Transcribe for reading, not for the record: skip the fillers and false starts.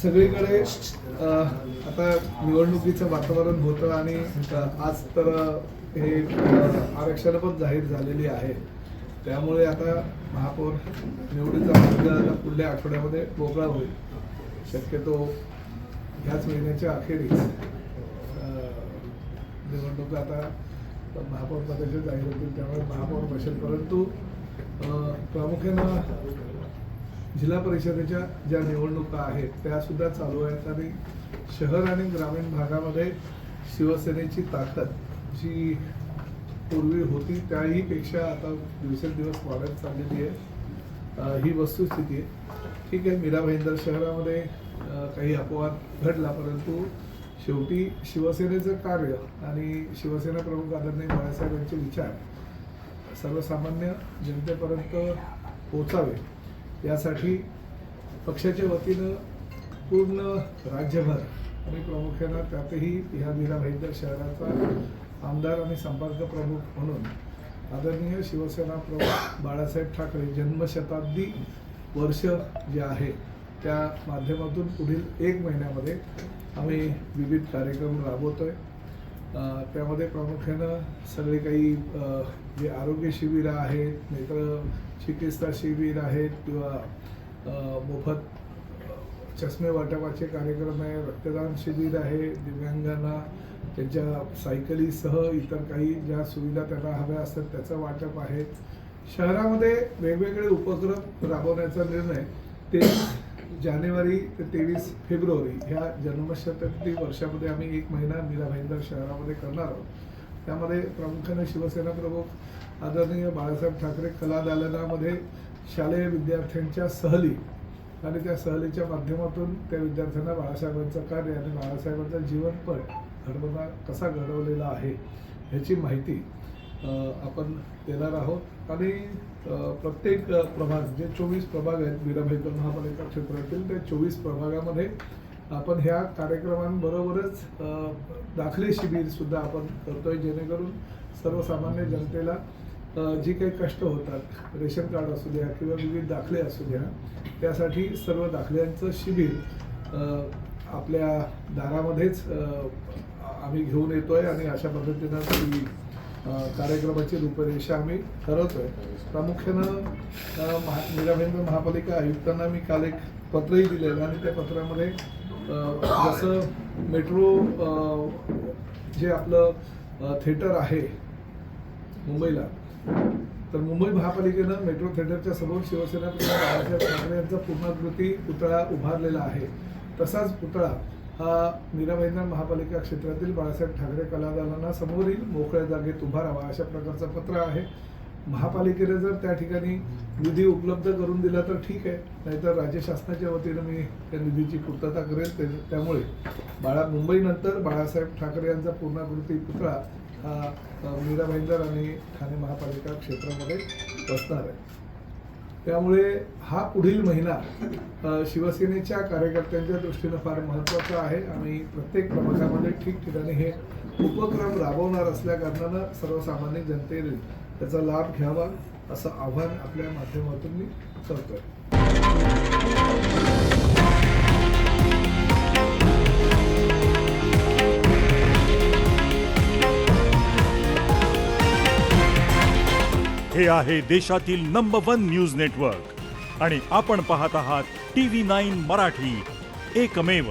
सगळीकडे आता निवडणुकीचं वातावरण होतं आणि आज तर हे आरक्षण पण जाहीर झालेली आहे. त्यामुळे आता महापौर निवडीचा मार्ग आता पुढल्या आठवड्यामध्ये मोकळा होईल. शक्यतो ह्याच महिन्याच्या अखेरीस निवडणूक आता महापौर पदाचे जाहीर होतील, त्यामुळे महापौर बसेल. परंतु प्रामुख्यानं जिल्हा परिषदेच्या ज्या निवडणुका आहेत त्यासुद्धा चालू आहेत आणि शहर आणि ग्रामीण भागामध्ये शिवसेनेची ताकद जी पूर्वी होती त्याही पेक्षा आता दिवसेंदिवस वाढत चाललेली आहे. ही वस्तुस्थिती आहे. ठीक आहे, मीरा भाईंदर शहरामध्ये काही अपवाद घडला, परंतु शेवटी शिवसेनेचं कार्य आणि शिवसेना प्रमुख आदरणीय बाळासाहेब यांचे विचार सर्वसामान्य जनतेपर्यंत पोहोचावे यासाठी पक्षाच्या वतीनं पूर्ण राज्यभर आणि प्रामुख्यानं त्यातही ह्या मीरा भाईंदर शहराचा आमदार आणि संपर्क प्रमुख म्हणून आदरणीय शिवसेना प्रमुख बाळासाहेब ठाकरे जन्मशताब्दी वर्ष जे आहे त्या माध्यमातून पुढील 1 महिन्यामध्ये आम्ही विविध कार्यक्रम राबवतोय. त्यामध्ये प्रामुख्यानं सगळे काही जे आरोग्य शिबिरं आहेत, नेत्र चिकित्सा शिबिर आहेत किंवा मोफत चष्मे वाटपाचे कार्यक्रम आहे, रक्तदान शिबिर आहे, दिव्यांगांना त्यांच्या सायकलीसह इतर काही ज्या सुविधा त्यांना हव्या असतात त्याचं वाटप आहे. शहरामध्ये वेगवेगळे उपक्रम राबवण्याचा निर्णय 23 जानेवारी ते 23 फेब्रुवारी ह्या जन्मशताब्दी वर्षामध्ये आम्ही 1 महिना मीरा भाईंदर शहरामध्ये करणार आहोत. त्यामध्ये प्रामुख्याने शिवसेना प्रमुख आदरणीय बाळासाहेब ठाकरे कला दालनामध्ये शालेय विद्यार्थ्यांच्या सहली आणि त्या सहलीच्या माध्यमातून त्या विद्यार्थ्यांना बाळासाहेबांचं कार्य आणि बाळासाहेबांचा जीवनपट कसा घडवलेला आहे ह्याची माहिती आपण देणार आहोत. आणि प्रत्येक प्रभाग जे 24 प्रभाग आहेत मीरा भाईंदर महापालिका क्षेत्रातील, त्या 24 प्रभागामध्ये आपण ह्या कार्यक्रमांबरोबरच दाखले शिबिर सुद्धा आपण करतोय, जेणेकरून सर्वसामान्य जनतेला जी काही कष्ट होतात, रेशन कार्ड असू द्या किंवा विविध दाखले असू द्या, त्यासाठी सर्व दाखल्यांचं शिबिर आपल्या दारामध्येच आम्ही घेऊन येतोय आणि अशा पद्धतीनं ती कार्यक्रमाची रूपरेषा आम्ही ठरवतोय. प्रामुख्यानं मीरा भाईंदर महापालिका आयुक्तांना मी काल एक पत्रही दिलेलं आणि त्या पत्रामध्ये जसं मेट्रो जे आपलं थिएटर आहे मुंबईला, तर मुंबई महापालिकेनं मेट्रो थिएटरच्या समोर शिवसेना प्रमुख बाळासाहेब ठाकरे यांचा पूर्णाकृती पुतळा उभारलेला आहे. तसाच पुतळा हा मीरा भाईंदर महापालिका क्षेत्रातील बाळासाहेब ठाकरे कला दालनासमोरील मोकळ्या जागेत उभारावा अशा प्रकारचं पत्र आहे. महापालिकेने जर त्या ठिकाणी निधी उपलब्ध करून दिला तर ठीक आहे, नाहीतर राज्य शासनाच्या वतीनं मी त्या निधीची पूर्तता करेल. त्यामुळे मुंबईनंतर बाळासाहेब ठाकरे यांचा पूर्णाकृती पुतळा हा मीरा भाईंदर आणि ठाणे महापालिका क्षेत्रामध्ये बसणार आहे. त्यामुळे हा पुढील महिना शिवसेनेच्या कार्यकर्त्यांच्या दृष्टीनं फार महत्त्वाचा आहे आणि प्रत्येक प्रभागामध्ये ठिकठिकाणी हे उपक्रम राबवणार असल्या कारणानं सर्वसामान्य जनतेने त्याचा लाभ घ्यावा असं आव्हान आपल्या माध्यमातून मी करतोय. हे आहे देशातील नंबर 1 न्यूज नेटवर्क आणि आपण पाहत आहात TV9 मराठी, एकमेव.